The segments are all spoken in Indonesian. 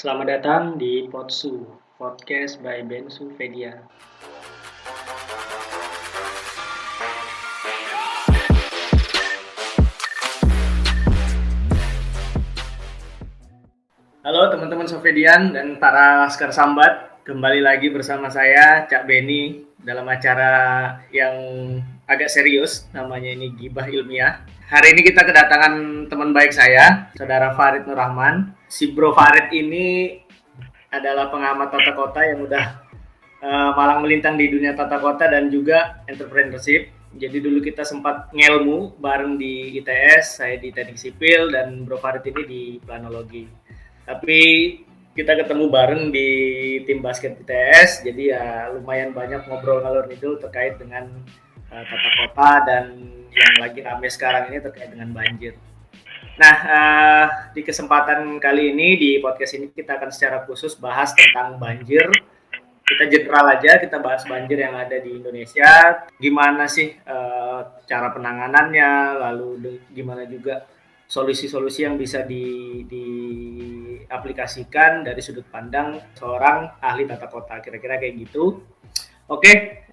Selamat datang di Potsu, podcast by Bensu Fedia. Halo teman-teman Sofedian dan para Laskar Sambat, kembali lagi bersama saya Cak Beni dalam acara yang agak serius, namanya ini Gibah Ilmiah. Hari ini kita kedatangan teman baik saya, Saudara Farid Nur Rahman. Si Bro Farid ini adalah pengamat tata kota yang udah malang melintang di dunia tata kota dan juga entrepreneurship. Jadi dulu kita sempat ngelmu bareng di ITS, saya di Teknik Sipil dan Bro Farid ini di Planologi. Tapi kita ketemu bareng di tim basket ITS, jadi ya lumayan banyak ngobrol ngalor ngidul terkait dengan tata kota dan yang lagi rame sekarang ini terkait dengan banjir. Nah, di kesempatan kali ini di podcast ini kita akan secara khusus bahas tentang banjir. Kita general aja, kita bahas banjir yang ada di Indonesia. Gimana sih cara penanganannya, lalu gimana juga solusi-solusi yang bisa diaplikasikan dari sudut pandang seorang ahli tata kota. Kira-kira kayak gitu. Oke,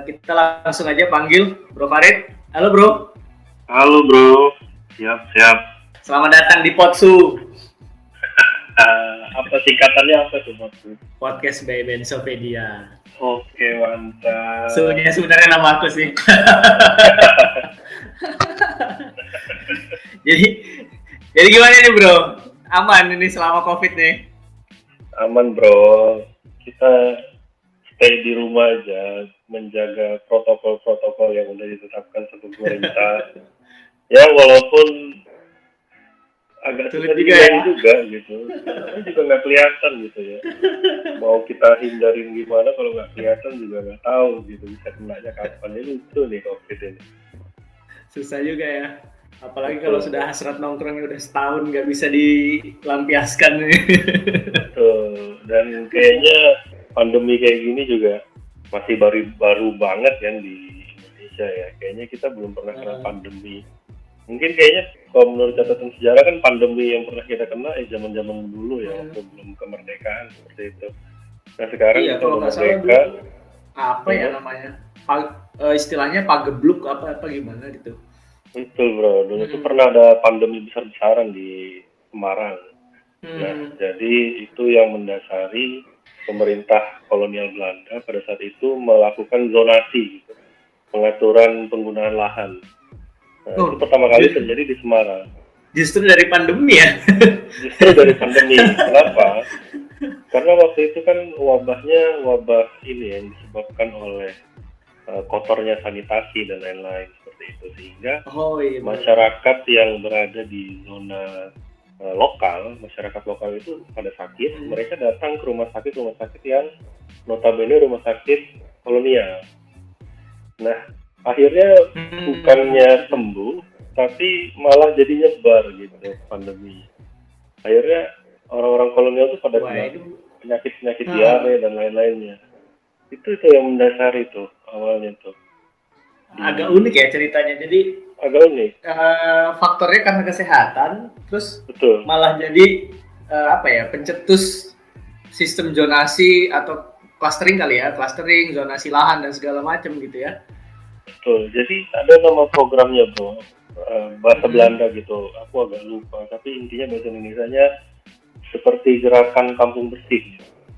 kita langsung aja panggil Bro Farid. Halo Bro. Halo Bro, siap. Selamat datang di Potsu. Apa singkatannya apa tuh Potsu? Podcast by Bensopedia. Oke, mantap. Sebenarnya nama aku sih. jadi gimana nih Bro? Aman ini selama COVID nih? Aman Bro, kita stay di rumah aja, menjaga protokol-protokol yang udah ditetapkan sama pemerintah. Ya walaupun agak sulit juga gitu, karena juga nggak kelihatan gitu ya. Mau kita hindarin gimana kalau nggak kelihatan juga nggak tahu gitu, bisa kenanya kapan. Ini lucu nih COVID ini. Susah juga ya, apalagi kalau sudah hasrat nongkrongnya udah setahun nggak bisa dilampiaskan nih. Betul, dan kayaknya pandemi kayak gini juga masih baru banget kan di Indonesia ya. Kayaknya kita belum pernah kena pandemi. Mungkin kayaknya kalau menurut catatan sejarah kan pandemi yang pernah kita kena zaman-zaman dulu ya, waktu belum kemerdekaan seperti itu. Nah sekarang iya, kita udah merdeka. Apa ya namanya? Istilahnya pagebluk apa gimana gitu. Betul Bro, dulu tuh pernah ada pandemi besar-besaran di Semarang. Nah jadi itu yang mendasari pemerintah kolonial Belanda pada saat itu melakukan zonasi, gitu, pengaturan penggunaan lahan. Nah, itu pertama kali terjadi di Semarang. Justru dari pandemi ya? Justru dari pandemi. Kenapa? Karena waktu itu kan wabahnya wabah ini yang disebabkan oleh kotornya sanitasi dan lain-lain seperti itu. Sehingga masyarakat yang berada di zona masyarakat lokal itu pada sakit, mereka datang ke rumah sakit yang notabene rumah sakit kolonial. Nah, akhirnya bukannya sembuh, tapi malah jadi nyebar gitu pandemi. Akhirnya orang-orang kolonial itu pada penyakit diare dan lain-lainnya. Itu yang mendasari tuh awalnya tuh. Agak unik ya ceritanya. Jadi agak unik. Faktornya karena kesehatan, terus betul. Malah jadi pencetus sistem zonasi atau clustering kali ya, zonasi lahan dan segala macam gitu ya. Betul. Jadi ada nama programnya Bro, bahasa Belanda gitu. Aku agak lupa, tapi intinya bahasa Indonesianya seperti gerakan kampung bersih.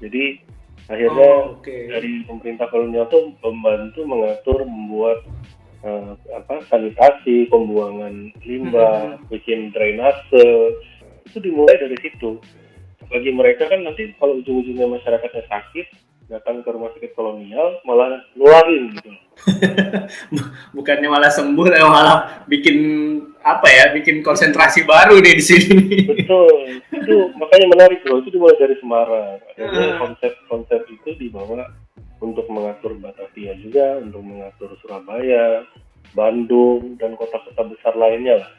Jadi akhirnya dari pemerintah kolonial tuh membantu mengatur, membuat sanitasi, pembuangan limbah, bikin drainase. Itu dimulai dari situ. Bagi mereka kan nanti kalau ujung-ujungnya masyarakatnya sakit, datang ke rumah sakit kolonial malah nularin gitu. Bukannya malah sembuh, malah bikin konsentrasi baru nih di sini. Betul, itu makanya menarik Bro, itu dimulai dari Semarang. Konsep itu dibawa untuk mengatur Batavia juga, untuk mengatur Surabaya, Bandung, dan kota-kota besar lainnya lah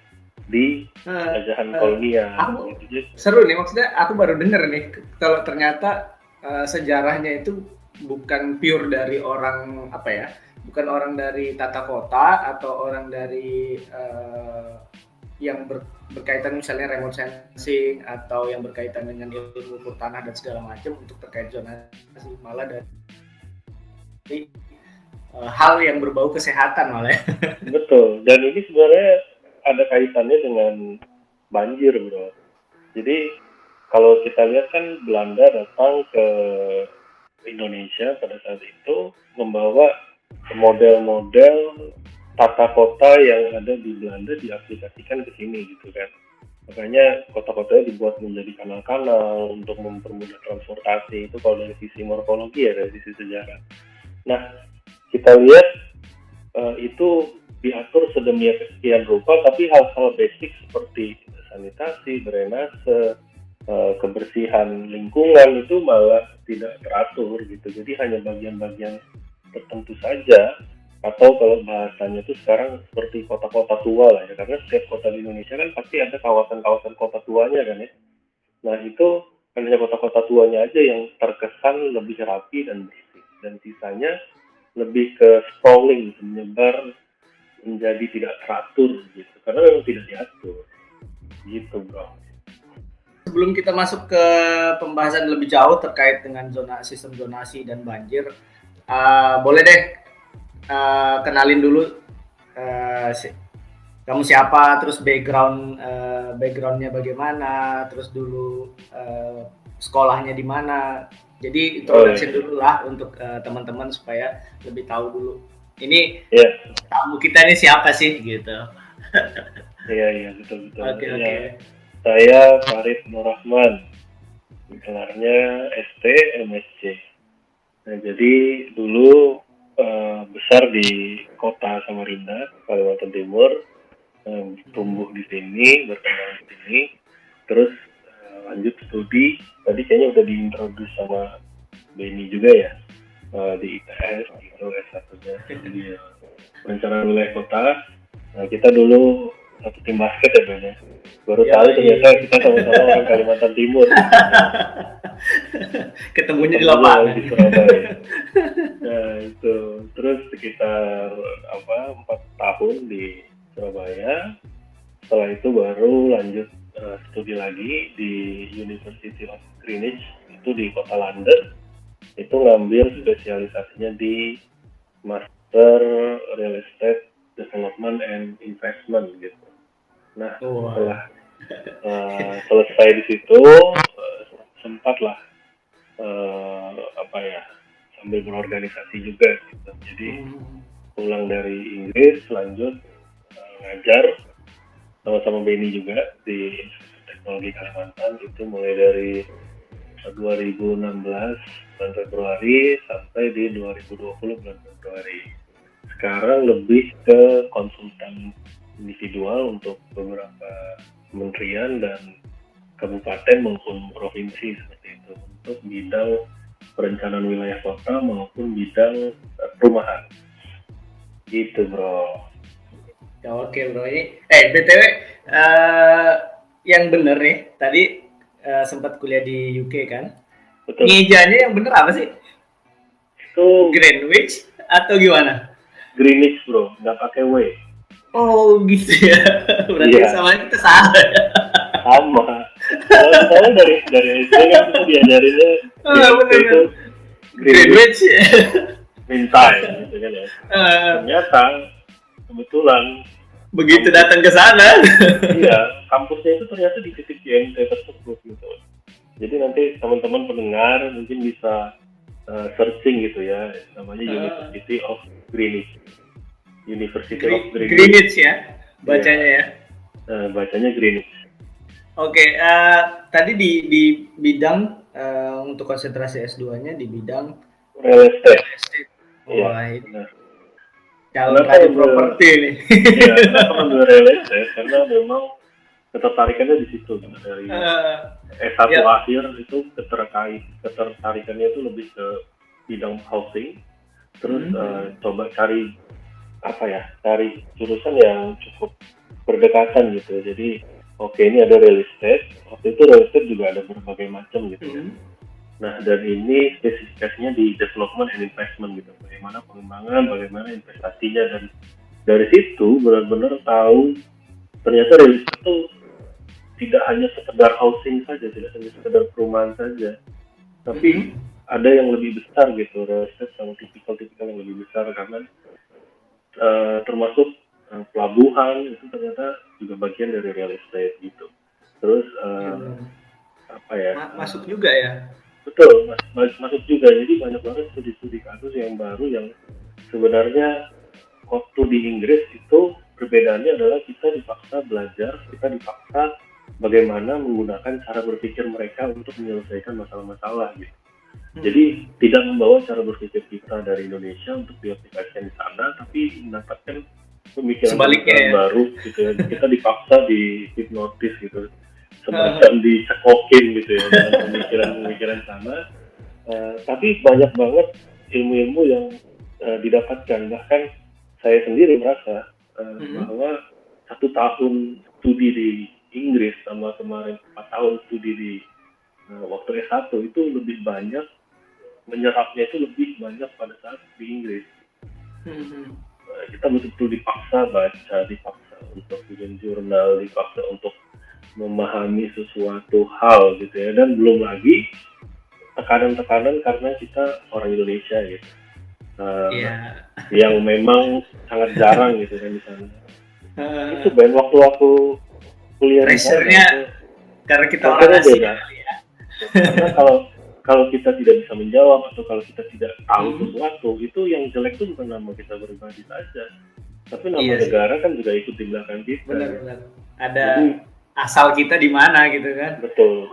di jajahan kolonial. Seru nih, maksudnya aku baru dengar nih kalau ternyata sejarahnya itu bukan pure dari orang bukan orang dari tata kota atau orang dari berkaitan misalnya remote sensing atau yang berkaitan dengan ilmu ukur tanah dan segala macam untuk terkait zonasi, malah dari hal yang berbau kesehatan malah ya. Betul, dan ini sebenarnya ada kaitannya dengan banjir, bro. Jadi kalau kita lihat kan Belanda datang ke Indonesia pada saat itu membawa model-model tata kota yang ada di Belanda diaplikasikan ke sini gitu kan. Makanya kota-kotanya dibuat menjadi kanal-kanal untuk mempermudah transportasi. Itu kalau dari sisi morfologi ya, dari sisi sejarah. Nah, kita lihat itu diatur sedemikian rupa, tapi hal-hal basic seperti sanitasi, drainase, kebersihan lingkungan itu malah tidak teratur gitu. Jadi hanya bagian-bagian tertentu saja, atau kalau bahasanya itu sekarang seperti kota-kota tua lah ya, karena setiap kota di Indonesia kan pasti ada kawasan-kawasan kota tuanya kan ya. Nah itu hanya kota-kota tuanya aja yang terkesan lebih rapi dan bersih, dan sisanya lebih ke sprawling, menyebar menjadi tidak teratur gitu, karena memang tidak diatur gitu, bro. Sebelum kita masuk ke pembahasan lebih jauh terkait dengan sistem zonasi dan banjir, boleh deh kenalin dulu kamu siapa, terus backgroundnya bagaimana, terus dulu sekolahnya di mana. Jadi introduction dulu lah untuk teman-teman supaya lebih tahu dulu. Ini tamu kita ini siapa sih gitu. Iya betul. Oke. Saya Farid Nur Rahman, gelarnya ST MSc. Nah, jadi dulu besar di kota Samarinda, Kalimantan Timur, tumbuh di sini, berkembang di sini, terus lanjut studi. Tadi kayaknya udah diintroduce sama Benny juga ya, di ITS, itu S1-nya di perencanaan wilayah kota. Nah, kita dulu satu tim basket ya, Ben ya. Baru tahu ternyata kita sama-sama orang Kalimantan Timur. Ketemunya di lapangan di Surabaya. Nah itu terus sekitar 4 tahun di Surabaya. Setelah itu baru lanjut studi lagi di University of Greenwich, itu di kota London. Itu ngambil spesialisasinya di Master Real Estate Development and Investment gitu. Nah, setelah selesai di situ, sempatlah sambil berorganisasi juga gitu. Jadi pulang dari Inggris, lanjut ngajar sama-sama Benny juga di Institut Teknologi Kalimantan, itu mulai dari 2016 bulan Februari sampai di 2020 bulan Februari. Sekarang lebih ke konsultan individual untuk beberapa kementerian dan kabupaten maupun provinsi seperti itu, untuk bidang perencanaan wilayah kota maupun bidang perumahan gitu, bro. Oke bro, ini BTW yang bener nih tadi sempat kuliah di UK kan. Betul. Ngejanya yang bener apa sih? Itu Greenwich atau gimana? Greenwich, bro, nggak pakai W. Oh gitu ya. Berarti sama kita salah ya. Sama. Soalnya dari SD kan itu diajarinnya itu Greenwich ya. Meantime gitu kan ya. Ternyata kebetulan begitu datang ke sana. Iya, kampusnya itu ternyata di titik GMT tersebut gitu. Jadi nanti teman-teman pendengar mungkin bisa searching gitu ya, namanya University of Greenwich. Greenwich ya, bacanya ya. Bacanya Greenwich. Oke, tadi di bidang untuk konsentrasi S2-nya di bidang real estate. Wah, ini calon kali properti nih. Iya, kenapa ngambil real estate? Karena memang ketertarikannya di situ dari S1 akhir itu ketertarikannya itu lebih ke bidang housing. Terus coba cari jurusan yang cukup berdekatan gitu. Jadi ini ada real estate. Waktu itu real estate juga ada berbagai macam gitu. Nah, dan ini spesifikasinya di development and investment gitu. Bagaimana pengembangan, bagaimana investasinya, dan dari situ benar-benar tahu ternyata real estate itu tidak hanya sekedar housing saja, tidak hanya sekedar perumahan saja, tapi ada yang lebih besar gitu, real estate sama tipikal-tipikal yang lebih besar, karena termasuk pelabuhan itu ternyata juga bagian dari real estate gitu. Terus apa ya? Masuk juga ya? Betul, masuk juga. Jadi banyak banget studi-studi kasus yang baru yang sebenarnya waktu di Inggris itu perbedaannya adalah kita dipaksa belajar, kita dipaksa bagaimana menggunakan cara berpikir mereka untuk menyelesaikan masalah-masalah gitu. Jadi tidak membawa cara berpikir kita dari Indonesia untuk diaplikasikan di sana, tapi mendapatkan pemikiran baru gitu ya. Kita dipaksa di hipnotis gitu, semacam dicekokin gitu ya dengan pemikiran-pemikiran sana. Tapi banyak banget ilmu-ilmu yang didapatkan. Bahkan saya sendiri merasa bahwa 1 tahun studi di Inggris sama kemarin 4 tahun studi di waktu S1 itu lebih banyak, menyerapnya itu lebih banyak pada saat di Inggris. Kita betul-betul dipaksa baca, dipaksa untuk bikin jurnal, dipaksa untuk memahami sesuatu hal gitu ya, dan belum lagi tekanan-tekanan karena kita orang Indonesia gitu, yang memang sangat jarang gitu kan di sana. Itu Ben waktu kuliah pressure-nya karena kita orang asing ya. Karena kalau kita tidak bisa menjawab atau kalau kita tidak tahu sesuatu, itu yang jelek itu bukan nama kita pribadi saja, tapi nama negara kan juga ikut di belakang kita. Benar. Ada asal kita di mana gitu kan. Betul.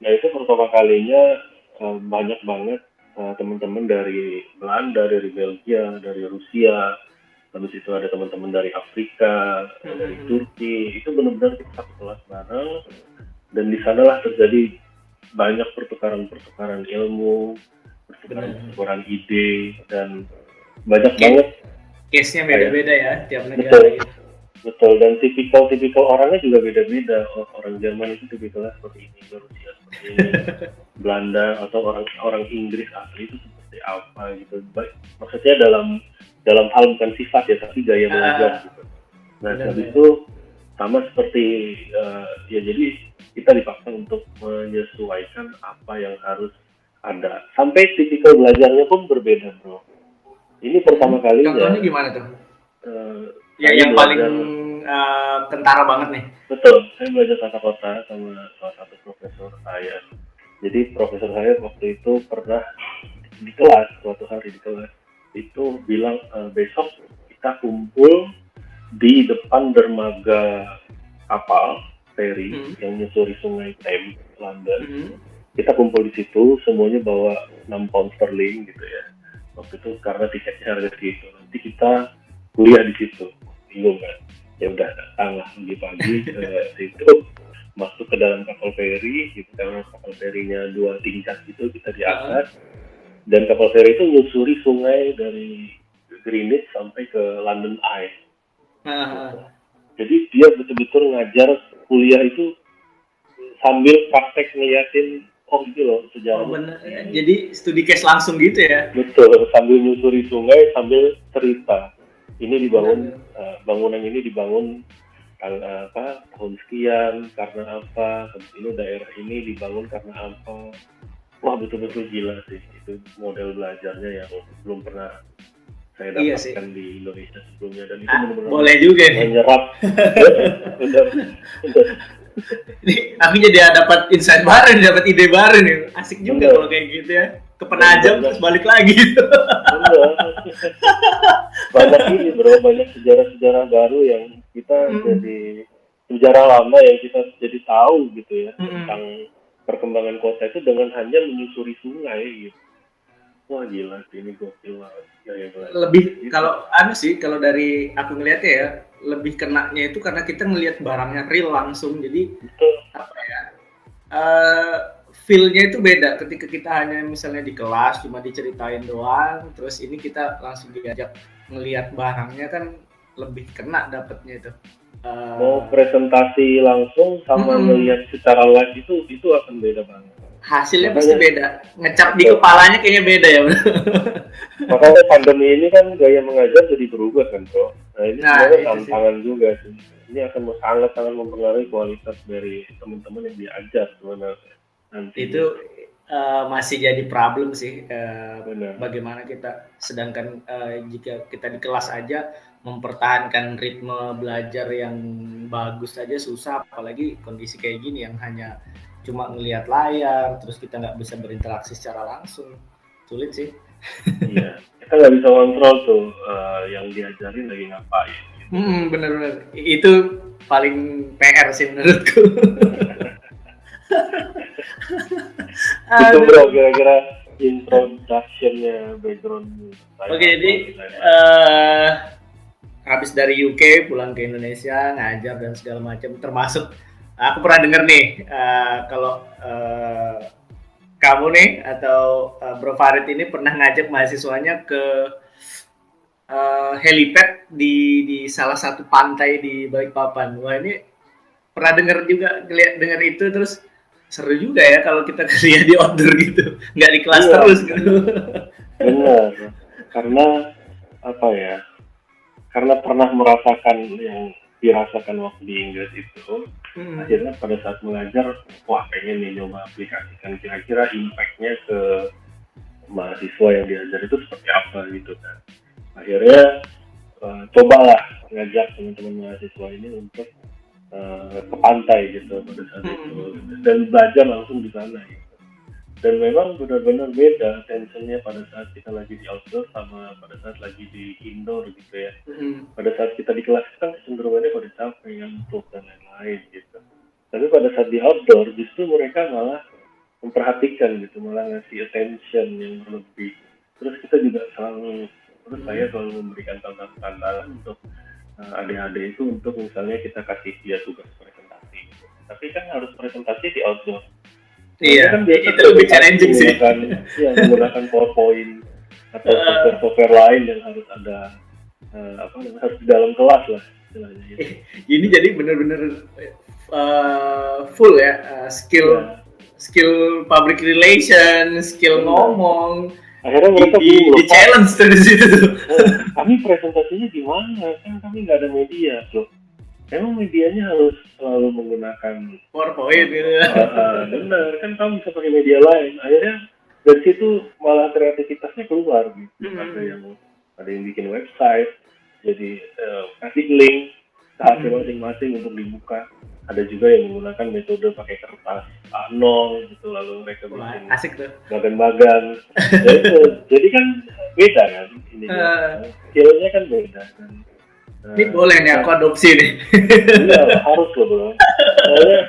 Nah itu pertama kalinya banyak banget teman-teman dari Belanda, dari Belgia, dari Rusia, habis itu ada teman-teman dari Afrika, dari Turki. Itu benar-benar kita satu kelas bareng, dan di sanalah terjadi banyak pertukaran ilmu, pertukaran ide, dan banyak banget case-nya beda-beda ya tiap negara. Betul, dan tipikal orangnya juga beda-beda. Orang Jerman itu tipikalnya seperti ini, Rusia seperti ini, Belanda atau orang Inggris asli itu seperti apa gitu. Maksudnya dalam hal bukan sifat ya, tapi gaya belajar gitu. Nah, habis itu sama seperti ya, jadi kita dipaksa untuk menyesuaikan apa yang harus ada. Sampai tipikal belajarnya pun berbeda, bro. Ini pertama kalinya. Contohnya gimana tuh? Yang paling tentara banget nih. Betul, saya belajar tata kota sama salah satu profesor saya. Jadi profesor saya waktu itu pernah di kelas, suatu hari di kelas itu bilang besok kita kumpul di depan dermaga kapal feri yang menyusuri sungai Thames, London. Kita kumpul di situ, semuanya bawa 6 pound sterling gitu ya. Waktu itu karena tiketnya harga segitu. Nanti kita kuliah di situ. Bingung kan? Ya udah datanglah pagi-pagi situ, masuk ke dalam kapal feri gitu, karena kapal ferinya 2 tingkat gitu, kita di atas. Dan kapal feri itu menyusuri sungai dari Greenwich sampai ke London Eye. Jadi dia betul-betul ngajar kuliah itu sambil praktek ngeliatin gitu loh sejarah. Bener. Jadi studi case langsung gitu ya? Betul, sambil menyusuri sungai sambil cerita. Ini dibangun, bangunan ini dibangun tahun sekian karena apa? Ini daerah ini dibangun karena apa? Wah, betul-betul gila sih, itu model belajarnya yang belum pernah saya dapatkan di Indonesia sebelumnya, dan itu benar-benar boleh juga nih menyerap. Benar. Ini aku jadi dapat insight baru, dapat ide baru nih, asik juga kalau kayak gitu ya, ke Penajam terus balik lagi. Banyak ini bro, banyak sejarah-sejarah baru yang kita jadi sejarah lama yang kita jadi tahu gitu ya tentang perkembangan kota itu dengan hanya menyusuri sungai gitu. Wah gila sih, ini gokil banget. Lebih kalau kalau dari aku ngeliatnya ya, lebih kenanya itu karena kita ngelihat barangnya real langsung, jadi apa ya, feel-nya itu beda ketika kita hanya misalnya di kelas cuma diceritain doang, terus ini kita langsung diajak ngelihat barangnya kan lebih kena dapetnya itu. Mau presentasi langsung sama melihat secara live itu akan beda banget. Hasilnya pasti beda, ngecap di kepalanya kayaknya beda ya. Makanya pandemi ini kan gaya mengajar jadi berubah kan bro. Nah ini sebenarnya tantangan juga sih. ini akan sangat-sangat mempengaruhi kualitas dari teman-teman yang diajar sebenarnya nanti. Itu masih jadi problem sih, Benar. bagaimana kita, sedangkan jika kita di kelas aja mempertahankan ritme belajar yang bagus aja susah, apalagi kondisi kayak gini yang hanya cuma ngelihat layar, terus kita nggak bisa berinteraksi secara langsung, sulit sih. Iya, kita nggak bisa kontrol tuh yang diajarin lagi ngapain. Gitu. Bener-bener, itu paling PR sih menurutku. Itu bro, kira-kira introduction-nya background saya. Oke, jadi habis dari UK pulang ke Indonesia ngajar dan segala macam, termasuk aku pernah dengar nih kalau kamu nih atau Bro Farid ini pernah ngajak mahasiswanya ke helipad di salah satu pantai di Balikpapan. Wah, ini pernah dengar itu, terus seru juga ya kalau kita kerja di outdoor gitu, nggak di kelas terus gitu. Benar, karena apa ya? Karena pernah merasakan yang dirasakan waktu di Inggris itu, akhirnya pada saat mengajar, wah pengen nih nyoba aplikasikan kira-kira impact-nya ke mahasiswa yang diajar itu seperti apa gitu kan. Akhirnya cobalah ngajak teman-teman mahasiswa ini untuk ke pantai gitu pada saat itu, dan belajar langsung di sana gitu. Dan memang benar-benar beda tensionnya pada saat kita lagi di outdoor sama pada saat lagi di indoor gitu ya. Pada saat kita di kelas kan kecenderungannya pada capek, ngantuk dan lain-lain gitu. Tapi pada saat di outdoor justru mereka malah memperhatikan gitu, malah ngasih attention yang berlebih. Terus kita juga saya selalu memberikan tantangan untuk adik-adik itu untuk misalnya kita kasih dia tugas presentasi gitu. Tapi kan harus presentasi di outdoor. Iya, kan itu lebih challenging sih. Menggunakan PowerPoint atau software lain yang harus ada harus di dalam kelas lah istilahnya. Gitu. Ini jadi benar-benar full ya, skill public relation, skill ngomong. Akhirnya mereka di challenge terus itu. Kami presentasinya gimana? Kan kami nggak ada media loh. Emang medianya harus selalu menggunakan PowerPoint gitu. Benar, kan kamu bisa pakai media lain. Akhirnya dari situ malah kreativitasnya keluar gitu. Ada yang bikin website, jadi kasih link ke masing-masing untuk dibuka. Ada juga yang menggunakan metode pakai kertas A0 gitu, lalu mereka bikin asik tuh. bagan-bagan. Jadi kan beda kan ini. Skillnya kan beda kan. Ini boleh nih aku adopsi nih. Iya, harus loh bro. Soalnya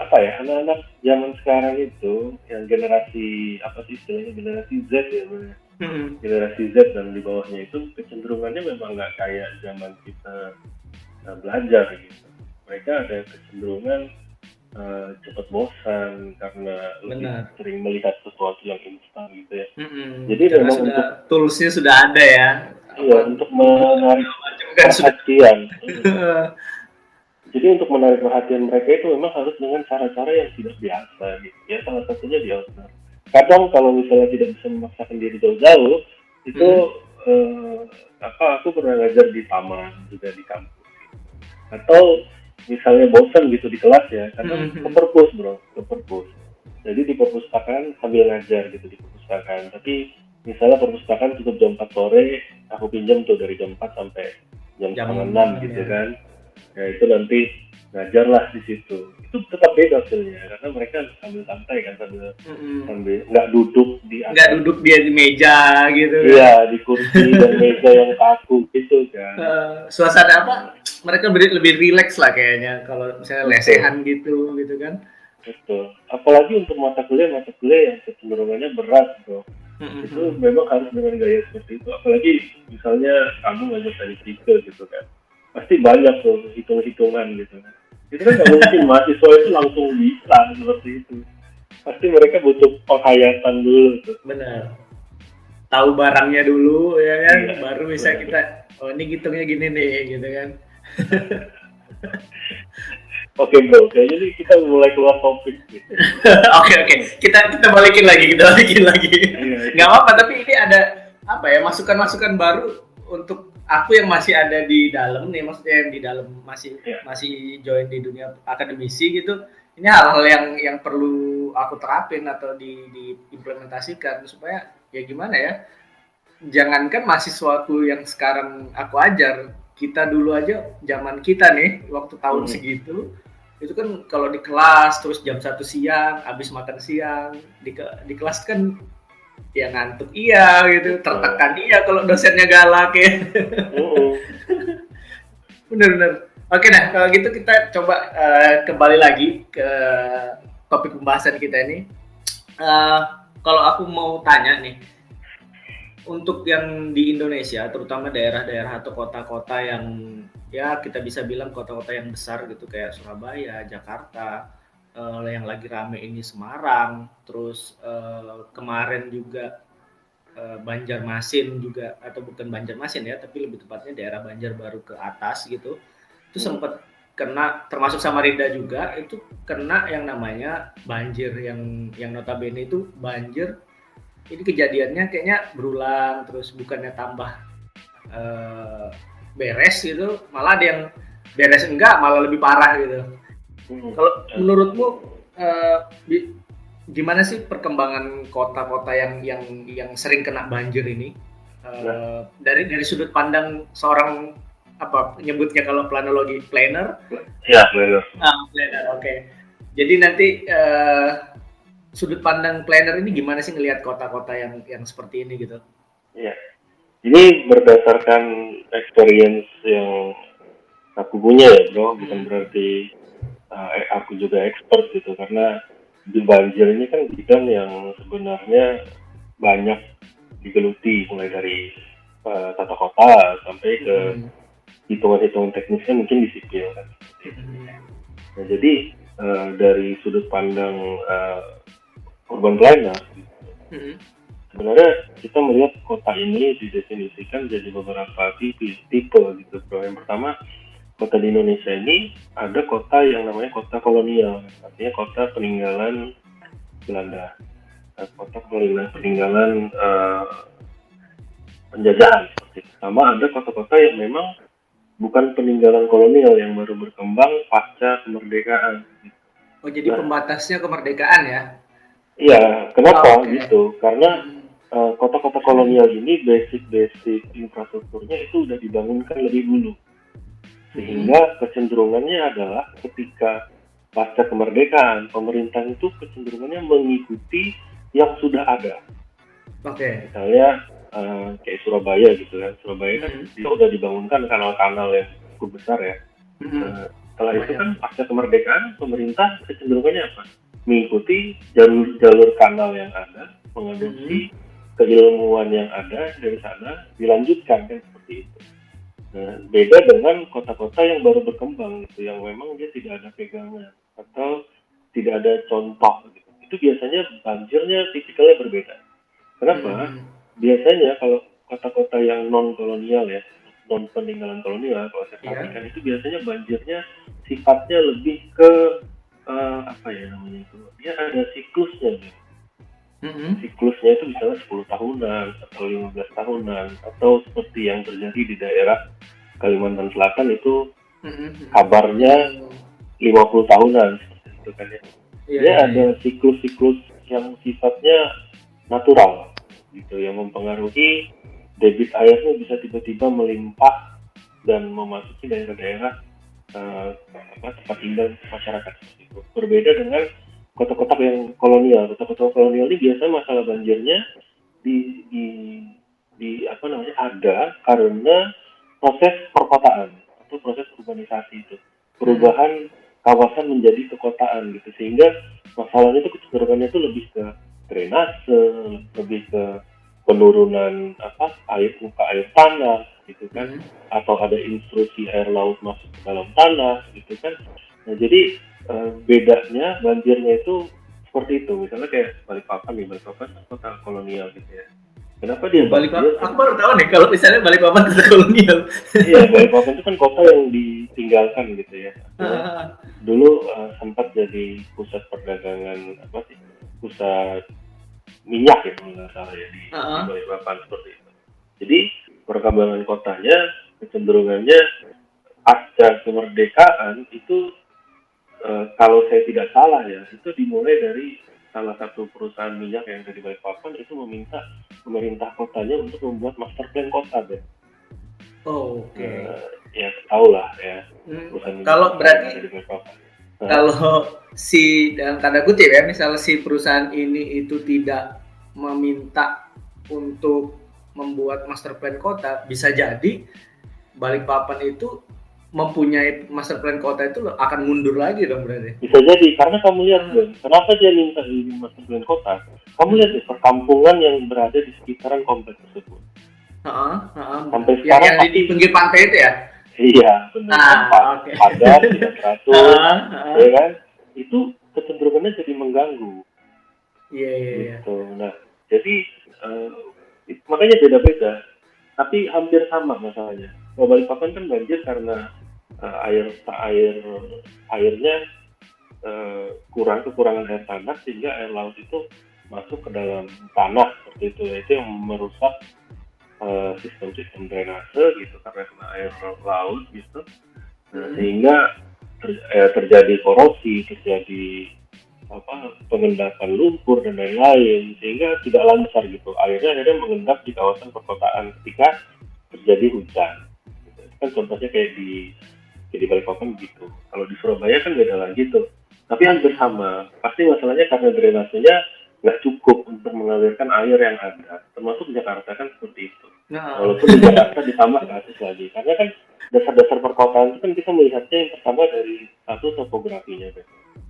apa ya, anak-anak zaman sekarang itu yang generasi apa sih istilahnya, generasi Z ya bro. Generasi Z dan di bawahnya itu kecenderungannya memang nggak kayak zaman kita belajar gitu. Mereka ada kecenderungan cepat bosan karena lebih sering melihat sesuatu yang instan gitu ya. Jadi karena memang untuk toolsnya sudah ada ya. Iya, untuk menarik perhatian. Jadi untuk menarik perhatian mereka itu memang harus dengan cara-cara yang tidak biasa gitu. Ya salah satunya di outdoor. Kadang kalau misalnya tidak bisa memaksakan diri jauh-jauh, itu aku pernah ngajar di taman juga di kampus. Gitu. Atau misalnya bosan gitu di kelas ya, karena ke perpus bro, ke perpus. Jadi di perpustakaan sambil ngajar gitu di perpustakaan. Tapi misalnya perpustakaan tutup jam 4 sore, aku pinjam tuh dari jam 4 sampai jam 5:30 gitu kan. Ya itu nanti ngajar lah di situ. Itu tetap beda hasilnya karena mereka sambil santai kan, sambil nggak duduk di meja gitu. Iya, di kursi dan meja yang kaku gitu kan. Suasana apa? Mereka lebih rileks lah kayaknya kalau misalnya lesehan gitu kan. Betul. Apalagi untuk mata kuliah yang kecenderungannya berat bro. Itu memang harus dengan gaya seperti itu. Apalagi misalnya kamu ngajar statistika gitu kan, pasti banyak tuh hitung-hitungan gitu kan. Itu kan nggak mungkin mahasiswa itu langsung bisa seperti itu. Pasti mereka butuh penghayatan dulu tuh. Benar. Tahu barangnya dulu ya kan, baru bisa kita ini hitungnya gini nih gitu kan. Oke bro, kayaknya kita mulai keluar topik gitu. Oke. Kita balikin lagi. Nggak apa-apa, tapi ini ada apa ya, masukan-masukan baru untuk aku yang masih ada di dalam nih, maksudnya yang di dalam masih Ya. masih join di dunia akademisi gitu, ini hal-hal yang perlu aku terapin atau diimplementasikan supaya ya gimana ya, jangankan mahasiswaku yang sekarang aku ajar, kita dulu aja zaman kita nih waktu tahun segitu itu kan kalau di kelas terus jam 1 siang habis makan siang di kelas kan ya ngantuk iya gitu, tertekan iya kalau dosennya galak ya. Bener-bener. Oke nah kalau gitu kita coba kembali lagi ke topik pembahasan kita ini. Eh, Kalau aku mau tanya nih, untuk yang di Indonesia, terutama daerah-daerah atau kota-kota yang ya kita bisa bilang kota-kota yang besar gitu kayak Surabaya, Jakarta, yang lagi rame ini Semarang, terus kemarin juga Banjarmasin juga, atau bukan Banjarmasin ya, tapi lebih tepatnya daerah Banjarbaru ke atas gitu. Itu sempat kena, termasuk Samarinda juga, itu kena yang namanya banjir yang notabene itu banjir ini kejadiannya kayaknya berulang terus bukannya tambah beres gitu, malah ada yang beres enggak malah lebih parah gitu. Kalau menurutmu uh, gimana sih perkembangan kota-kota yang sering kena banjir ini dari sudut pandang seorang apa nyebutnya kalau planologi planner? Ya, planner. Planner, oke. Jadi nanti sudut pandang planner ini gimana sih ngelihat kota-kota yang seperti ini gitu? Iya. Ini berdasarkan experience yang aku punya ya bro, bukan berarti aku juga expert gitu, karena di banjir ini kan bidang yang sebenarnya banyak digeluti, mulai dari tata kota sampai ke hitungan-hitungan teknisnya mungkin di sipil kan. Nah jadi dari sudut pandang urban planner, sebenarnya kita melihat kota ini didefinisikan jadi beberapa tipe gitu bro. Yang pertama, kota di Indonesia ini ada kota yang namanya kota kolonial, artinya kota peninggalan Belanda, kota peninggalan penjajahan seperti itu. Sama ada kota-kota yang memang bukan peninggalan kolonial yang baru berkembang pasca kemerdekaan. Oh jadi pembatasnya kemerdekaan ya? Iya, kenapa gitu? Karena kota-kota kolonial ini basic infrastrukturnya itu udah dibangunkan lebih dulu. Sehingga kecenderungannya adalah ketika pasca kemerdekaan, pemerintah itu kecenderungannya mengikuti yang sudah ada. Misalnya kayak Surabaya gitu kan. Surabaya kan itu udah dibangunkan kanal-kanal yang cukup besar ya. Setelah itu kan pasca kemerdekaan, pemerintah kecenderungannya apa? Mengikuti jalur kanal yang ada, mengadopsi keilmuan yang ada dari sana, dilanjutkan kan seperti itu. Nah, beda dengan kota-kota yang baru berkembang gitu, yang memang dia tidak ada pegangan atau tidak ada contoh gitu. Itu biasanya banjirnya tipikalnya berbeda. Kenapa? Biasanya kalau kota-kota yang non kolonial ya, non peninggalan kolonial, kalau saya perhatikan itu biasanya banjirnya sifatnya lebih ke apa ya namanya itu? Dia ada siklusnya gitu. Siklusnya itu misalnya 10 tahunan atau 15 tahunan, atau seperti yang terjadi di daerah Kalimantan Selatan itu kabarnya 50 tahunan seperti itu kan ya. Dia ada siklus-siklus yang sifatnya natural gitu, yang mempengaruhi debit airnya bisa tiba-tiba melimpah dan memasuki daerah-daerah tempat tinggal masyarakat itu. Berbeda dengan kota-kota yang kolonial. Kota-kota kolonial ini biasanya masalah banjirnya di apa namanya ada karena proses perkotaan atau proses urbanisasi itu, perubahan kawasan menjadi kekotaan gitu, sehingga masalahnya itu kecenderungannya itu lebih ke drainase, lebih ke penurunan muka air tanah gitu kan, atau ada intrusi air laut masuk ke dalam tanah gitu kan. Nah jadi bedanya banjirnya itu seperti itu. Misalnya kayak Balikpapan kota kolonial gitu ya. Kenapa dia Balikpapan? Aku baru tahu nih kalau misalnya Balikpapan kota kolonial. Iya, Balikpapan itu kan kota yang ditinggalkan gitu ya. Dulu sempat jadi pusat perdagangan pusat minyak ya kalau nggak salah ya di Balikpapan seperti itu. Jadi perkembangan kotanya kecenderungannya pasca kemerdekaan itu kalau saya tidak salah ya, itu dimulai dari salah satu perusahaan minyak yang ada di Balikpapan itu meminta pemerintah kotanya untuk membuat master plan kota, Ben. Oh, oke. Ya tahu lah ya, perusahaan minyak Kalau yang berarti ada di Balikpapan. kalau si dalam tanda kutip ya, misalnya si perusahaan ini itu tidak meminta untuk membuat master plan kota, bisa jadi Balikpapan itu mempunyai master plan kota itu akan mundur lagi dong berarti. Bisa jadi, karena kamu lihat, Ben, kenapa dia minta ini master plan kota? Kamu lihat deh, perkampungan yang berada di sekitaran kompleks tersebut. Sampai sekarang yang di pinggir pantai itu ya? Iya, benar. Padat, tidak teratur, ya kan? Itu kecenderungannya jadi mengganggu. Iya. Gitu. Nah, jadi makanya beda-beda. Tapi hampir sama masalahnya. Kalau Balikpapan kan banjir karena airnya kekurangan air tanah sehingga air laut itu masuk ke dalam tanah seperti itu. Itu yang merusak sistem drainase gitu karena kena air laut gitu. Sehingga terjadi korosi, terjadi pengendapan lumpur dan lain-lain sehingga tidak lancar gitu. Akhirnya mengendap di kawasan perkotaan ketika terjadi hujan. Gitu. Kan contohnya kayak di Balikpapan gitu. Kalau di Surabaya kan beda lagi tuh. Tapi hampir sama. Pasti masalahnya karena drainasenya nggak cukup untuk mengalirkan air yang ada. Termasuk di Jakarta kan seperti itu. Walaupun di Jakarta ditambah kasus lagi. Karena kan dasar-dasar perkotaan itu kan kita melihatnya yang pertama dari satu topografinya kan.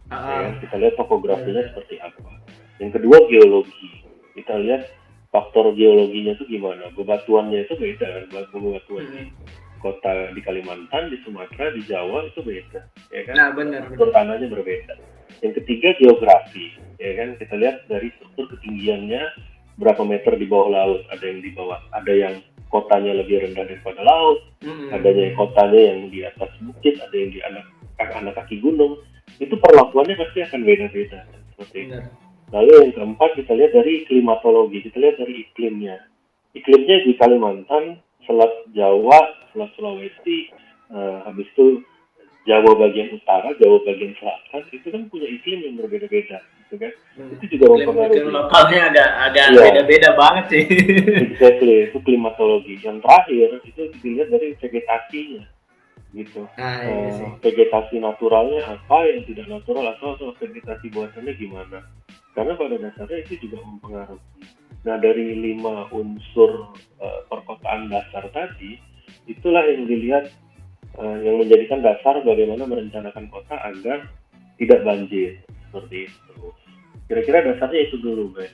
Ya, kita lihat topografinya seperti apa. Yang kedua geologi. Kita lihat faktor geologinya itu gimana. Bebatuannya itu beda. Bebatuannya kota di Kalimantan, di Sumatera, di Jawa itu beda. Ya kan? Nah, benar. Struktur tanahnya berbeda. Yang ketiga geografi. Ya kan? Kita lihat dari struktur ketinggiannya berapa meter di bawah laut. Ada yang di bawah, ada yang kotanya lebih rendah daripada laut. Adanya kotanya yang di atas bukit, ada yang di anak kaki gunung. Itu perlakuannya pasti akan beda-beda seperti itu. Lalu yang keempat kita lihat dari klimatologi, kita lihat dari iklimnya. Iklimnya di Kalimantan, Selat Jawa, Selat Sulawesi, habis itu Jawa bagian utara, Jawa bagian selatan itu kan punya iklim yang berbeda-beda, gitu kan? Itu juga mempengaruhi. Iklim lokalnya agak beda-beda banget sih. Exactly, itu klimatologi. Yang terakhir itu dilihat dari vegetasinya. Gitu. Vegetasi naturalnya apa, yang tidak natural atau vegetasi buatannya gimana, karena pada dasarnya itu juga mempengaruhi. Nah, dari 5 unsur perkotaan dasar tadi itulah yang dilihat yang menjadikan dasar bagaimana merencanakan kota agar tidak banjir seperti itu. Kira-kira dasarnya itu dulu, guys.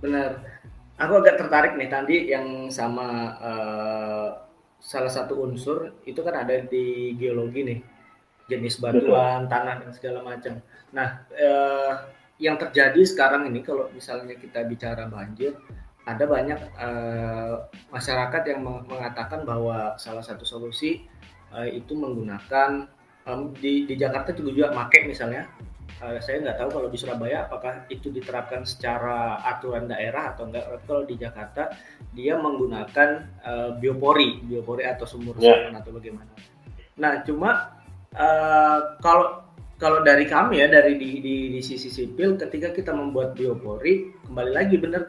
Benar. Aku agak tertarik nih tadi yang sama salah satu unsur itu kan ada di geologi nih, jenis batuan, tanah dan segala macam. Nah, yang terjadi sekarang ini kalau misalnya kita bicara banjir, ada banyak masyarakat yang mengatakan bahwa salah satu solusi itu menggunakan di Jakarta juga make misalnya. Saya nggak tahu kalau di Surabaya apakah itu diterapkan secara aturan daerah atau enggak. Kalau di Jakarta dia menggunakan biopori atau sumur resapan atau bagaimana. Nah, cuma kalau dari kami ya, dari di sisi sipil, ketika kita membuat biopori, kembali lagi benar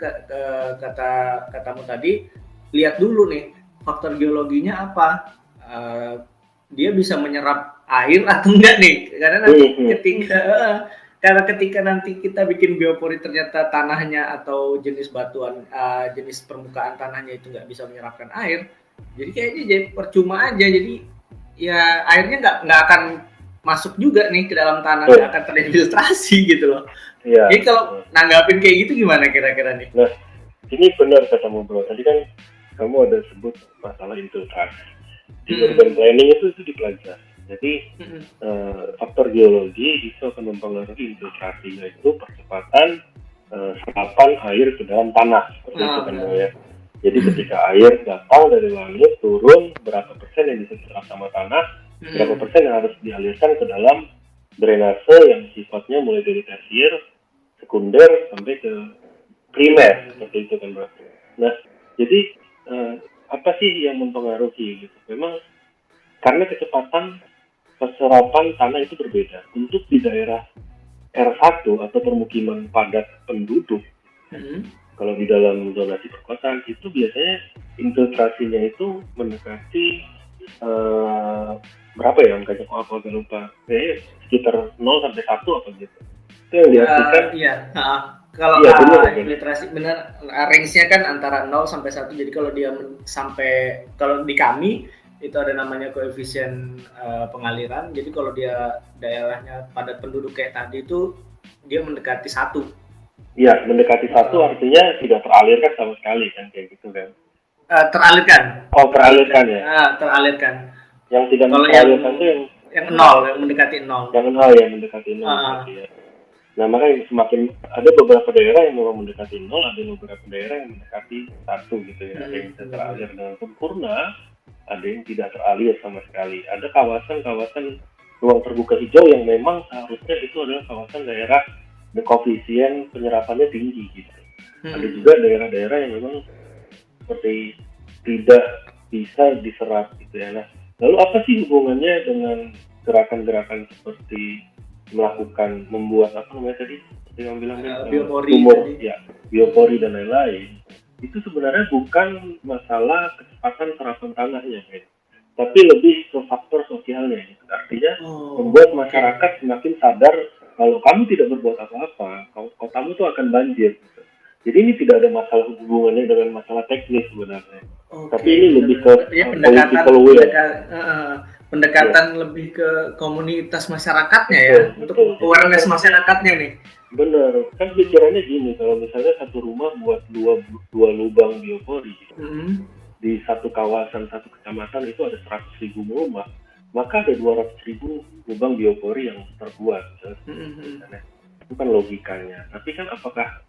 katamu tadi, lihat dulu nih faktor geologinya apa. Dia bisa menyerap air atau enggak nih, karena nanti ketika nanti kita bikin biopori ternyata tanahnya atau jenis batuan jenis permukaan tanahnya itu nggak bisa menyerapkan air, jadi kayaknya jadi percuma aja. Jadi ya airnya nggak akan masuk juga nih ke dalam tanah, nggak akan terinfiltrasi gitu loh. Jadi kalau nanggapin kayak gitu gimana kira-kira nih? Nah, ini benar katamu, bro. Tadi kan kamu ada sebut masalah infiltrasi. Di urban planning itu dipelajari. Jadi faktor geologi itu akan mempengaruhi infiltrasi, yaitu percepatan serapan air ke dalam tanah seperti itu kan, ya. Jadi ketika air datang dari langit turun, berapa persen yang bisa diserap sama tanah, berapa persen yang harus dialirkan ke dalam drainase yang sifatnya mulai dari tersier, sekunder sampai ke primer seperti itu kan, bro. Nah, jadi apa sih yang mempengaruhi gitu? Memang karena kecepatan perserapan tanah itu berbeda. Untuk di daerah R1 atau permukiman padat penduduk, kalau di dalam zonasi perkotaan itu biasanya infiltrasinya itu mendekati berapa ya angkanya? Oh, aku agak lupa. Sekitar 0 sampai 1 apa gitu. Itu yang diartikan. Iya. Kalau Iya, benar, infiltrasi benar, range-nya kan antara 0 sampai 1. Jadi kalau dia sampai, kalau di kami itu ada namanya koefisien pengaliran. Jadi kalau dia daerahnya padat penduduk kayak tadi itu dia mendekati 1. Iya, mendekati 1 artinya tidak teralirkan sama sekali kan, kayak gitu kan. Teralirkan. Oh, teralirkan ya. Teralirkan. Yang tidak Kalau teralirkan itu yang 0, yang mendekati 0. Yang 0 ya, mendekati 0 ya. Nah, makanya semakin ada beberapa daerah yang memang mendekati 0, ada beberapa daerah yang mendekati 1 gitu ya. Ada yang bisa teralir dengan sempurna, ada yang tidak teralir sama sekali. Ada kawasan-kawasan ruang terbuka hijau yang memang seharusnya itu adalah kawasan daerah koefisien penyerapannya tinggi gitu. Ada juga daerah-daerah yang memang seperti tidak bisa diserap gitu ya. Nah, lalu apa sih hubungannya dengan gerakan-gerakan seperti membuat apa namanya tadi, seperti yang bilang biopori dan lain-lain? Itu sebenarnya bukan masalah kecepatan serapan tanahnya, tapi lebih ke faktor sosialnya. Artinya membuat masyarakat semakin sadar kalau kamu tidak berbuat apa-apa, kotamu tuh akan banjir. Gitu. Jadi ini tidak ada masalah hubungannya dengan masalah teknis sebenarnya. Tapi ini lebih ke political will. Pendekatan lebih ke komunitas masyarakatnya ya, untuk awareness masyarakatnya nih. Bener, kan pikirannya gini, kalau misalnya satu rumah buat dua lubang biopori di satu kawasan, satu kecamatan itu ada 100.000 rumah, maka ada 200.000 lubang biopori yang terbuat. Itu kan logikanya. Tapi kan apakah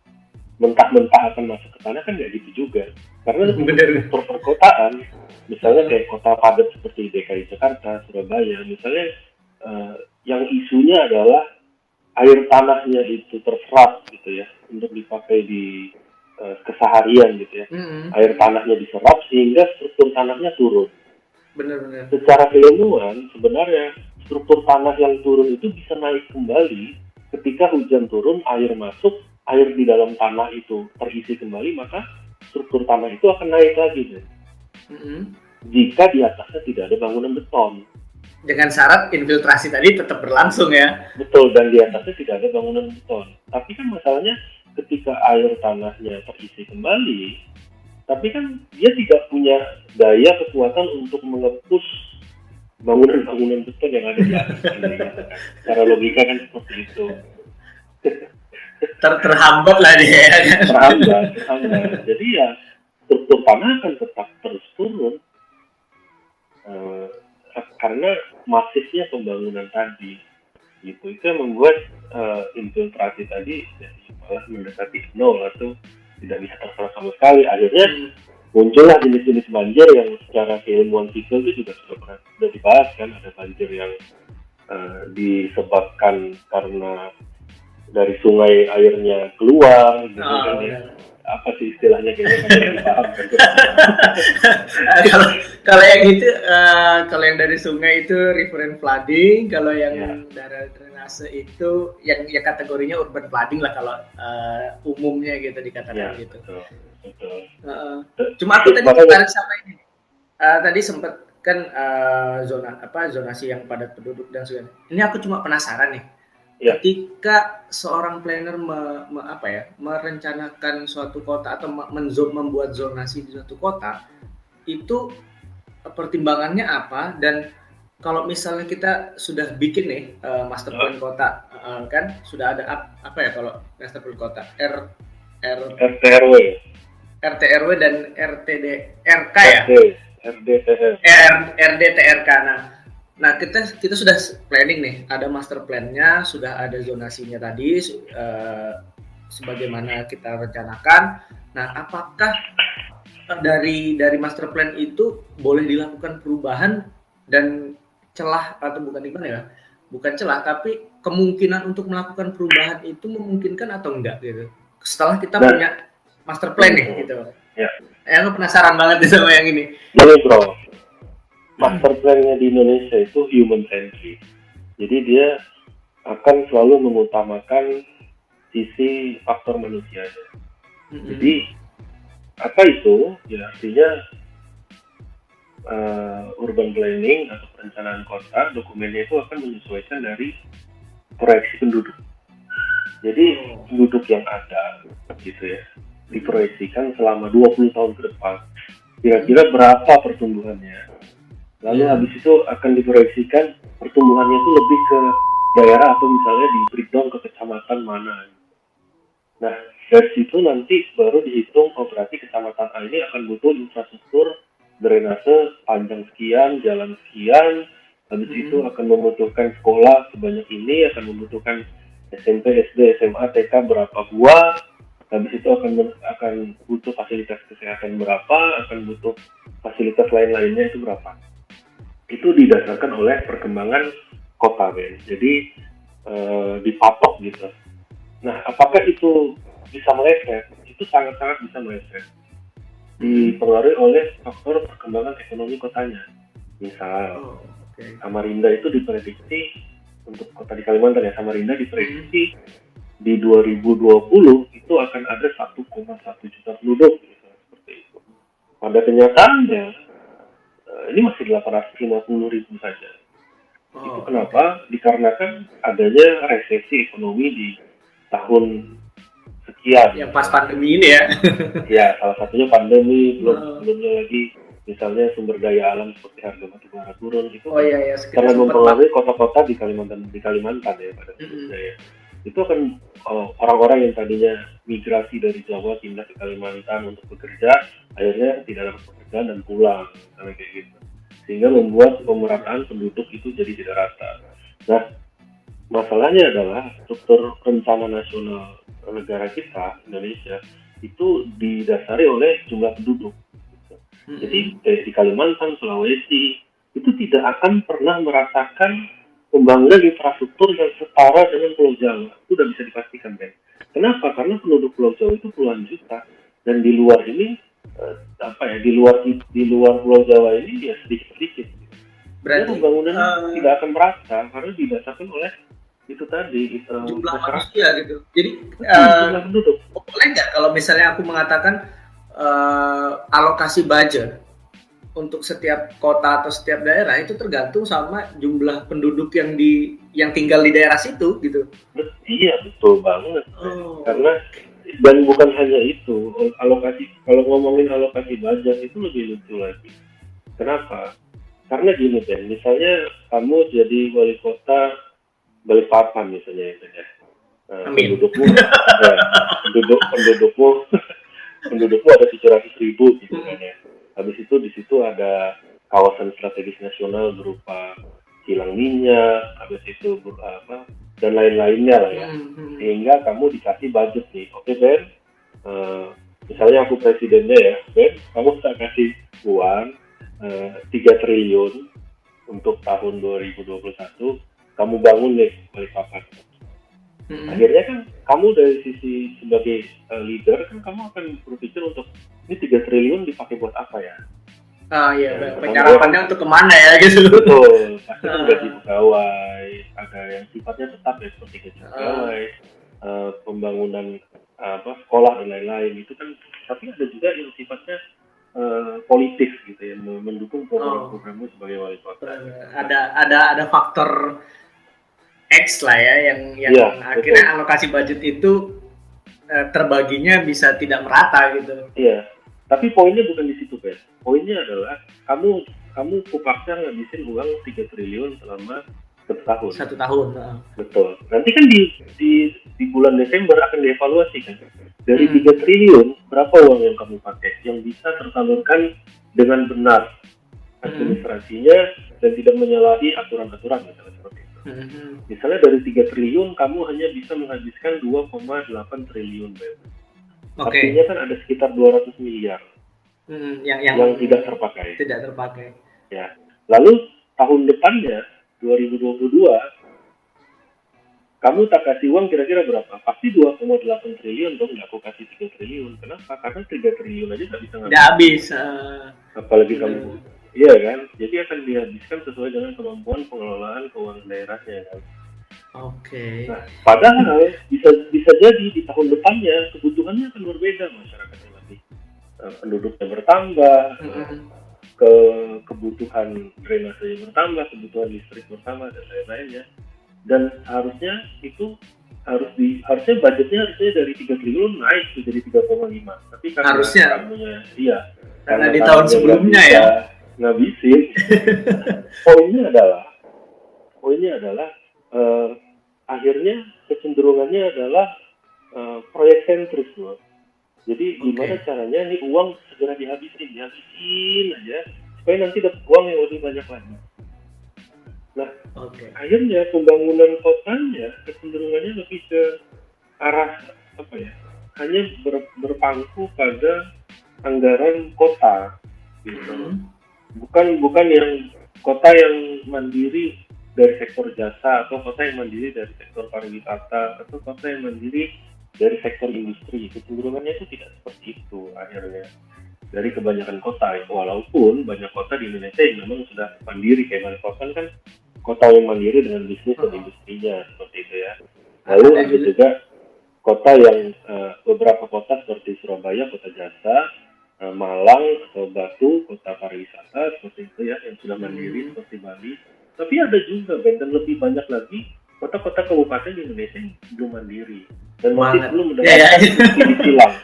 mentah-mentah akan masuk ke tanah? Kan nggak gitu juga. Karena struktur perkotaan, misalnya kayak kota padat seperti DKI Jakarta, Surabaya, misalnya yang isunya adalah air tanahnya itu terserap gitu ya, untuk dipakai di keseharian gitu ya. Air tanahnya diserap sehingga struktur tanahnya turun. Benar-benar. Secara keilmuan sebenarnya struktur tanah yang turun itu bisa naik kembali ketika hujan turun, air masuk, air di dalam tanah itu terisi kembali, maka struktur tanah itu akan naik lagi. Jika di atasnya tidak ada bangunan beton. Dengan syarat infiltrasi tadi tetap berlangsung ya. Betul, dan di atasnya tidak ada bangunan beton. Tapi kan masalahnya ketika air tanahnya terisi kembali, tapi kan dia tidak punya daya kekuatan untuk mengepus bangunan-bangunan beton yang ada di atas. Secara logika kan seperti itu. Terhambat lah dia. Terhambat. Jadi ya struktur tanah akan tetap terus turun karena masifnya pembangunan tadi. Gitu. Itu yang membuat infiltrasi tadi jadi malah mendekati 0 atau tidak bisa terserap sama sekali. Akhirnya muncullah jenis-jenis banjir yang secara keilmuan sipil itu juga sudah dibahas kan. Ada banjir yang disebabkan karena dari sungai airnya keluar gitu kan ya. Apa sih istilahnya kayaknya paham kan. Kalau yang itu kalau yang dari sungai itu river flooding, kalau yang dari drainase itu yang kategorinya urban flooding lah kalau umumnya gitu dikatakan gitu. Betul. Cuma aku tadi tertarik sama ini. Tadi sempat kan zonasi yang padat penduduk dan sebagainya. Ini aku cuma penasaran nih. Ketika seorang planner merencanakan suatu kota atau membuat zonasi di suatu kota, itu pertimbangannya apa? Dan kalau misalnya kita sudah bikin nih master plan kota, kan sudah ada apa ya kalau master plan kota? RT/RW dan RTD/RK ya? RDTRK. Nah kita sudah planning nih, ada master plan-nya, sudah ada zonasinya tadi, sebagaimana kita rencanakan. Nah, apakah dari master plan itu boleh dilakukan perubahan dan celah atau bukan celah, tapi kemungkinan untuk melakukan perubahan itu memungkinkan atau enggak gitu? Setelah kita punya master plan nih gitu. Ya. Aku penasaran banget nih sama yang ini. Jadi bro, master plan-nya di Indonesia itu human centric. Jadi dia akan selalu mengutamakan sisi faktor manusianya. Jadi apa itu? Ya artinya urban planning atau perencanaan kota, dokumennya itu akan menyesuaikan dari proyeksi penduduk. Jadi penduduk yang ada gitu ya, diproyeksikan selama 20 tahun ke depan kira-kira berapa pertumbuhannya. Lalu habis itu akan diproyeksikan pertumbuhannya itu lebih ke daerah atau misalnya di breakdown ke kecamatan mana. Nah, dari situ nanti baru dihitung, oh berarti kecamatan A ini akan butuh infrastruktur drainase panjang sekian, jalan sekian, habis itu akan membutuhkan sekolah sebanyak ini, akan membutuhkan SMP, SD, SMA, TK berapa buah, habis itu akan butuh fasilitas kesehatan berapa, akan butuh fasilitas lain-lainnya itu berapa. Itu didasarkan oleh perkembangan kota, Ben. Jadi dipatok gitu. Nah, apakah itu bisa meleset? Itu sangat-sangat bisa meleset. Dipengaruhi oleh faktor perkembangan ekonomi kotanya. Misal, Samarinda itu diprediksi untuk kota di Kalimantan ya, Samarinda diprediksi di 2020 itu akan ada 1,1 juta penduduk, gitu, seperti itu. Pada kenyataannya ini masih 850.000 saja. Itu kenapa? Dikarenakan adanya resesi ekonomi di tahun sekian. Yang pas pandemi ini ya. Ya, salah satunya pandemi, belumnya lagi misalnya sumber daya alam seperti harga batu bara turun itu sangat mempengaruhi kota-kota di Kalimantan ya pada khususnya ya. Itu akan orang-orang yang tadinya migrasi dari Jawa pindah ke Kalimantan untuk bekerja, akhirnya tidak dapat pekerjaan dan pulang, misalnya kayak gitu. Sehingga membuat pemerataan penduduk itu jadi tidak rata. Nah, masalahnya adalah struktur rencana nasional negara kita, Indonesia, itu didasari oleh jumlah penduduk. Jadi di Kalimantan, Sulawesi, itu tidak akan pernah merasakan pembangunan infrastruktur yang setara dengan Pulau Jawa. Itu sudah bisa dipastikan, Ben. Kenapa? Karena penduduk Pulau Jawa itu puluhan juta, dan di luar ini di luar Pulau Jawa ini ya sedikit-sedikit. Berarti pembangunan tidak akan merata karena didasarkan oleh itu tadi jumlah manusia gitu. Jadi jumlah penduduk. Boleh nggak kalau misalnya aku mengatakan alokasi budget untuk setiap kota atau setiap daerah itu tergantung sama jumlah penduduk yang tinggal di daerah situ gitu. Iya, betul banget. Karena dan bukan hanya itu, alokasi, kalau ngomongin alokasi budget itu lebih lucu lagi. Kenapa? Karena gini, Ben, misalnya kamu jadi wali kota Balikpapan misalnya itu ya. Pendudukmu ada 700.000 gitu kan ya. Habis itu di situ ada kawasan strategis nasional berupa kilang minyak, habis itu dan lain-lainnya lah ya. Sehingga kamu dikasih budget nih. Oke, Ben, misalnya aku presidennya ya, Ben, kamu tak kasih uang 3 triliun untuk tahun 2021, kamu bangun nih Balikpapan. Akhirnya kan kamu dari sisi sebagai leader kan kamu akan berpikir untuk ini 3 triliun dipakai buat apa ya? Iya, penyerapannya untuk kemana ya gitu. Betul, pasti kan gaji pegawai, ada yang sifatnya tetap ya seperti gaji pegawai, pembangunan sekolah dan lain-lain itu kan, tapi ada juga yang sifatnya politik gitu ya, mendukung program-programmu sebagai wali kota. Ada faktor X lah ya yang akhirnya betul. Alokasi budget itu terbaginya bisa tidak merata gitu. Iya, tapi poinnya bukan di situ, Ben. Poinnya adalah kamu kupaksa ngabisin uang 3 triliun selama 1 tahun. 1 tahun. Betul. Nanti kan di bulan Desember akan dievaluasi kan. Dari 3 triliun berapa uang yang kamu pakai yang bisa tersalurkan dengan benar administrasinya dan tidak menyalahi aturan-aturan misalnya seperti itu. Misalnya dari 3 triliun kamu hanya bisa menghabiskan 2,8 triliun, Ben. Artinya kan ada sekitar 200 miliar yang tidak terpakai. Tidak terpakai. Ya. Lalu tahun depannya 2022 kamu tak kasih uang kira-kira berapa? Pasti 2,8 triliun dong, nggak aku kasih 3 triliun. Kenapa? Karena 3 triliun aja nggak bisa Udah ngambil. habis. Apalagi Bener. kamu, iya kan? Jadi akan dihabiskan sesuai dengan kemampuan pengelolaan keuangan daerahnya kan. Oke. Nah, padahal bisa jadi di tahun depannya kebutuhannya akan berbeda, masyarakatnya lebih penduduknya bertambah, ke kebutuhan drainase bertambah, kebutuhan listrik bertambah dan lain-lainnya. Dan harusnya itu harusnya budgetnya harusnya dari 3 triliun naik jadi 3,5. Tapi karena Harusnya. kamunya iya Karena di tahun kamunya sebelumnya nggak ya. ngabisin. poinnya adalah akhirnya kecenderungannya adalah proyek sentris loh. Jadi gimana caranya nih uang segera dihabisin aja supaya nanti dapat uang yang lebih banyak lagi. Nah, akhirnya pembangunan kotanya kecenderungannya lebih ke arah apa ya? Hanya berpangku pada anggaran kota, gitu. Bukan yang kota yang mandiri dari sektor jasa atau kota yang mandiri dari sektor pariwisata atau kota yang mandiri dari sektor industri. Kecenderungannya itu tidak seperti itu akhirnya dari kebanyakan kota ya. Walaupun banyak kota di Indonesia yang memang sudah mandiri kayak Balikpapan kan kota yang mandiri dengan bisnis dan industrinya seperti itu ya. Lalu ada juga kota yang beberapa kota seperti Surabaya kota jasa, Malang atau Batu kota pariwisata seperti itu ya yang sudah mandiri seperti Bali. Tapi ada juga dan lebih banyak lagi kota-kota kabupaten di Indonesia yang belum mandiri dan masih belum mendapatkan subsidi silang.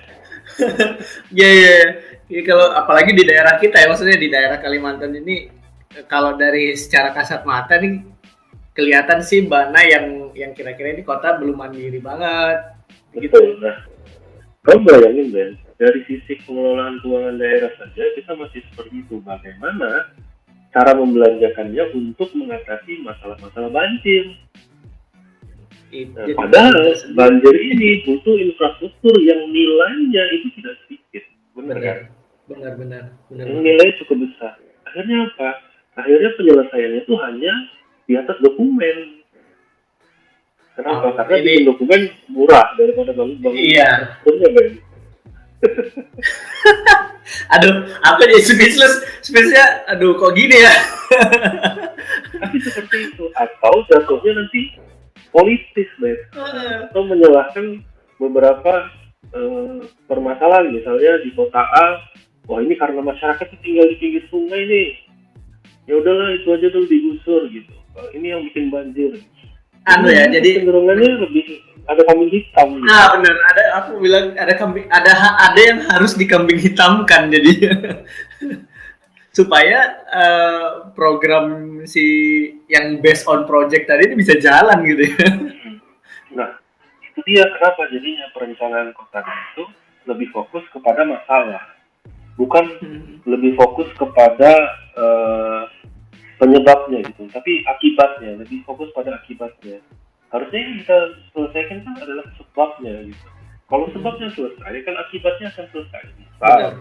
Iya, kalau apalagi di daerah kita ya, maksudnya di daerah Kalimantan ini, kalau dari secara kasat mata nih kelihatan sih Bana yang kira-kira ini kota belum mandiri banget. Betul. Nah, kamu bayangin Ben, dari sisi pengelolaan keuangan daerah saja kita masih seperti itu. Bagaimana cara membelanjakannya untuk mengatasi masalah-masalah banjir? Nah, padahal banjir ini butuh infrastruktur yang nilainya itu tidak sedikit, benar kan? Benar. Nilainya cukup besar. Akhirnya apa? Akhirnya penyelesaiannya itu hanya di atas dokumen. Kenapa? Karena di dokumen murah daripada bangun. Iya. Ben. Aduh, aku jadi speechless. Aduh, kok gini ya? Tapi seperti itu. Atau jatuhnya nanti politis, Ben. Atau menyalahkan beberapa permasalahan. Misalnya di kota A, wah ini karena masyarakat tinggal di pinggir sungai nih. Ya udahlah itu aja dulu digusur gitu. Ini yang bikin banjir. Jadi cenderungannya lebih ada kambing hitam. Gitu. Benar. Aku bilang ada yang harus dikambing hitamkan jadi supaya program si yang based on project tadi ini bisa jalan gitu ya. Nah, itu dia kenapa jadinya perencanaan kota itu lebih fokus kepada masalah, bukan lebih fokus kepada penyebabnya gitu, tapi akibatnya, lebih fokus pada akibatnya. Harusnya yang kita selesaikan kan adalah sebabnya gitu. Kalau sebabnya selesai, kan akibatnya akan selesai. Misal,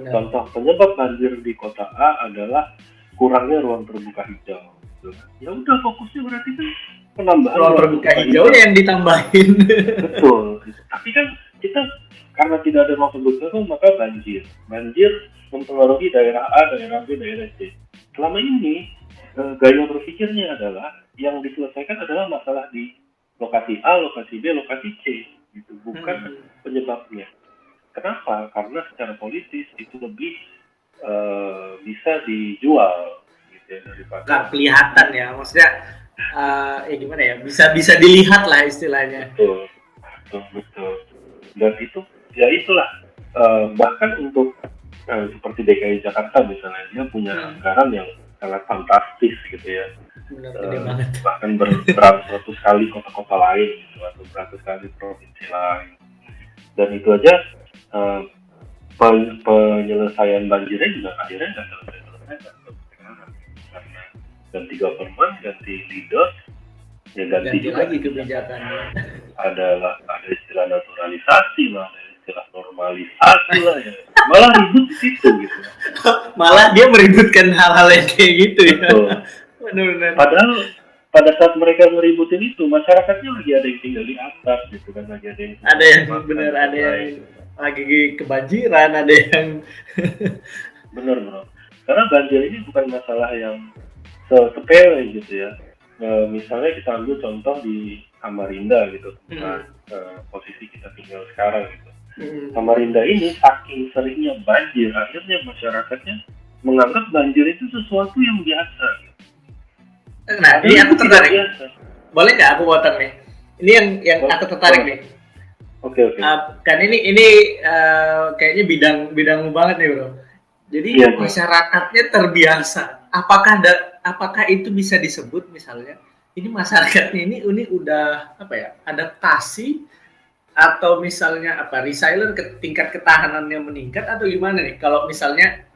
contoh penyebab banjir di kota A adalah kurangnya ruang terbuka hijau. Gitu. Ya udah fokusnya berarti kan penambahan ruang terbuka hijau yang ditambahin. Betul. Tapi kan kita karena tidak ada ruang terbuka hijau maka banjir mempengaruhi daerah A, daerah B, daerah C. Selama ini gaya berpikirnya adalah yang diselesaikan adalah masalah di lokasi A, lokasi B, lokasi C, gitu, bukan penyebabnya. Kenapa? Karena secara politis itu lebih bisa dijual, gitu ya, daripada. Nggak kelihatan ya, maksudnya gimana ya? Bisa dilihat lah istilahnya. Betul. Dan itu ya itulah bahkan untuk seperti DKI Jakarta misalnya dia punya anggaran yang sangat fantastis gitu ya. Bahkan beratus kali kota-kota lain gitu, atau beratus kali provinsi lain. Dan itu aja penyelesaian banjirnya juga akhirnya nggak selesai karena ganti government, ganti leader, ya ganti juga lagi kebijakannya. Ada istilah naturalisasi lah, ada istilah normalisasi lah ya. Malah ribut di situ gitu. Malah dia meributkan hal-hal yang kayak gitu ya. Betul. Benar-benar. Padahal pada saat mereka ngeributin itu, masyarakatnya lagi ada yang tinggal di atas gitu kan, lagi ada yang bener, ada yang lagi kebanjiran, ada yang bener bro. Karena banjir ini bukan masalah yang sepele gitu ya. Misalnya kita ambil contoh di Samarinda gitu, posisi kita tinggal sekarang gitu. Samarinda ini saking seringnya banjir, akhirnya masyarakatnya menganggap banjir itu sesuatu yang biasa. Nah, ini aku tertarik. Boleh nggak aku potong nih? Ini yang aku tertarik nih. Oke. Kan ini kayaknya bidangmu banget nih bro. Jadi masyarakatnya terbiasa. Apakah itu bisa disebut misalnya ini masyarakatnya ini udah apa ya, adaptasi atau misalnya resilient, tingkat ketahanannya meningkat atau gimana nih? Kalau misalnya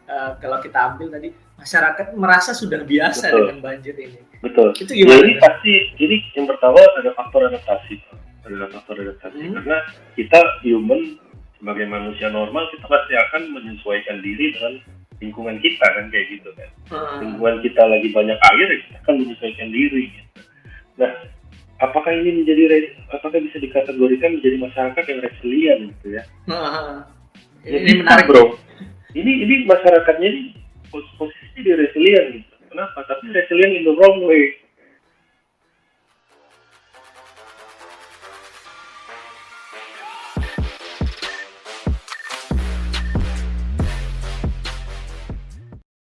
kalau kita ambil tadi masyarakat merasa sudah biasa dengan banjir ini. Betul. Itu gimana? Jadi pasti, jadi yang pertama ada faktor adaptasi. Karena kita human sebagai manusia normal, kita pasti akan menyesuaikan diri dengan lingkungan kita kan, kayak gitu kan. Lingkungan kita lagi banyak air, kita akan menyesuaikan diri gitu. Nah, apakah bisa dikategorikan menjadi masyarakat yang resilient gitu ya? Ini menarik bro. Ini masyarakatnya ini posisinya di resilient gitu. Kenapa? Tapi resilient in the wrong way.